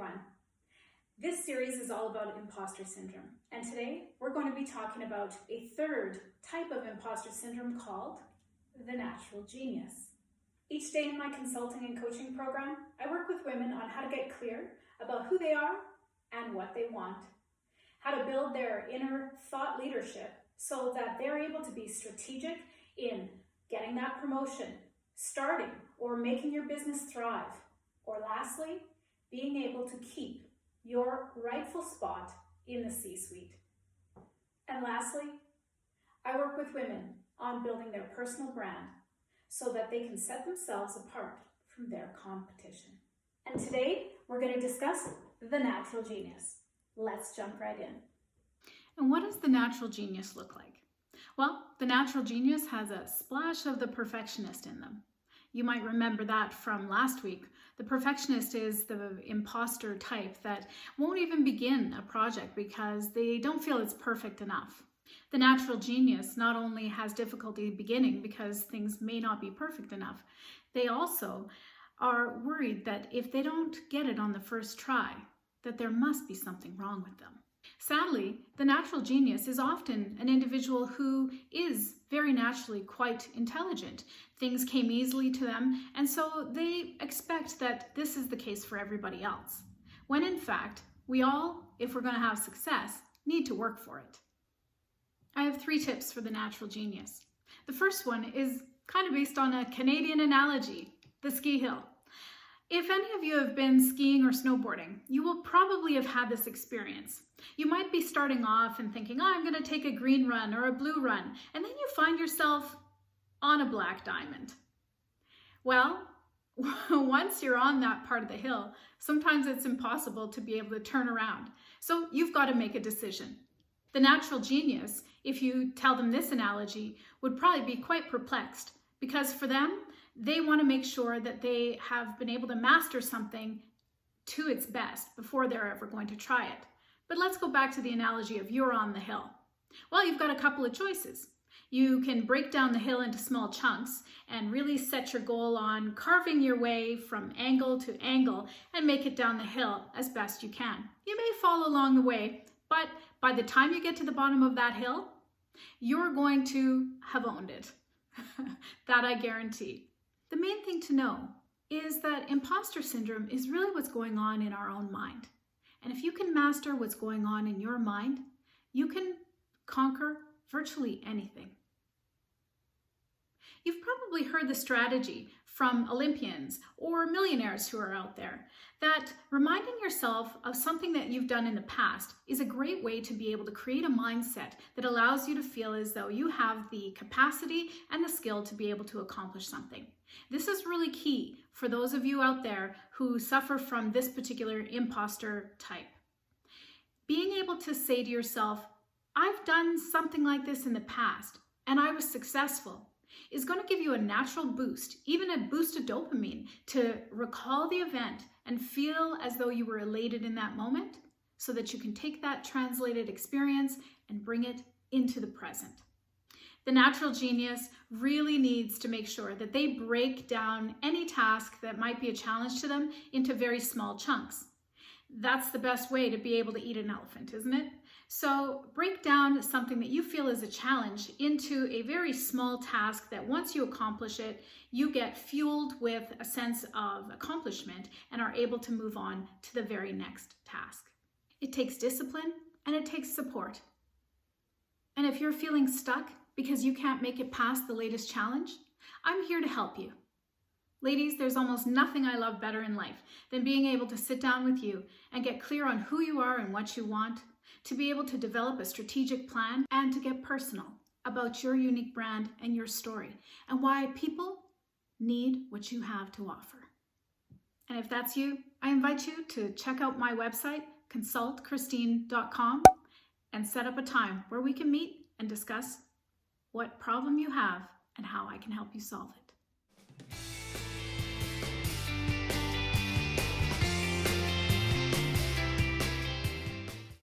everyone. This series is all about imposter syndrome, and today we're going to be talking about a third type of imposter syndrome called the natural genius. Each day in my consulting and coaching program, I work with women on how to get clear about who they are and what they want, how to build their inner thought leadership so that they're able to be strategic in getting that promotion, starting or making your business thrive, or lastly, being able to keep your rightful spot in the C-suite. And lastly, I work with women on building their personal brand so that they can set themselves apart from their competition. And today, we're going to discuss the natural genius. Let's jump right in. And what does the natural genius look like? Well, the natural genius has a splash of the perfectionist in them. You might remember that from last week. The perfectionist is the imposter type that won't even begin a project because they don't feel it's perfect enough. The natural genius not only has difficulty beginning because things may not be perfect enough, they also are worried that if they don't get it on the first try, that there must be something wrong with them. Sadly, the natural genius is often an individual who is very naturally quite intelligent. Things came easily to them, and so they expect that this is the case for everybody else. When in fact, we all, if we're going to have success, need to work for it. I have 3 tips for the natural genius. The first one is kind of based on a Canadian analogy, the ski hill. If any of you have been skiing or snowboarding, you will probably have had this experience. You might be starting off and thinking, oh, I'm going to take a green run or a blue run, and then you find yourself on a black diamond. Well, once you're on that part of the hill, sometimes it's impossible to be able to turn around. So you've got to make a decision. The natural genius, if you tell them this analogy, would probably be quite perplexed because for them, they want to make sure that they have been able to master something to its best before they're ever going to try it. But let's go back to the analogy of you're on the hill. Well, you've got a couple of choices. You can break down the hill into small chunks and really set your goal on carving your way from angle to angle and make it down the hill as best you can. You may fall along the way, but by the time you get to the bottom of that hill, you're going to have owned it. That I guarantee. The main thing to know is that imposter syndrome is really what's going on in our own mind. And if you can master what's going on in your mind, you can conquer virtually anything. You've probably heard the strategy from Olympians or millionaires who are out there that reminding yourself of something that you've done in the past is a great way to be able to create a mindset that allows you to feel as though you have the capacity and the skill to be able to accomplish something. This is really key for those of you out there who suffer from this particular imposter type. Being able to say to yourself, I've done something like this in the past and I was successful, is going to give you a natural boost, even a boost of dopamine, to recall the event and feel as though you were elated in that moment so that you can take that translated experience and bring it into the present. The natural genius really needs to make sure that they break down any task that might be a challenge to them into very small chunks. That's the best way to be able to eat an elephant, isn't it? So break down something that you feel is a challenge into a very small task that once you accomplish it, you get fueled with a sense of accomplishment and are able to move on to the very next task. It takes discipline and it takes support. And if you're feeling stuck because you can't make it past the latest challenge, I'm here to help you. Ladies, there's almost nothing I love better in life than being able to sit down with you and get clear on who you are and what you want, to be able to develop a strategic plan and to get personal about your unique brand and your story and why people need what you have to offer. And if that's you, I invite you to check out my website, consultchristine.com, and set up a time where we can meet and discuss what problem you have and how I can help you solve it.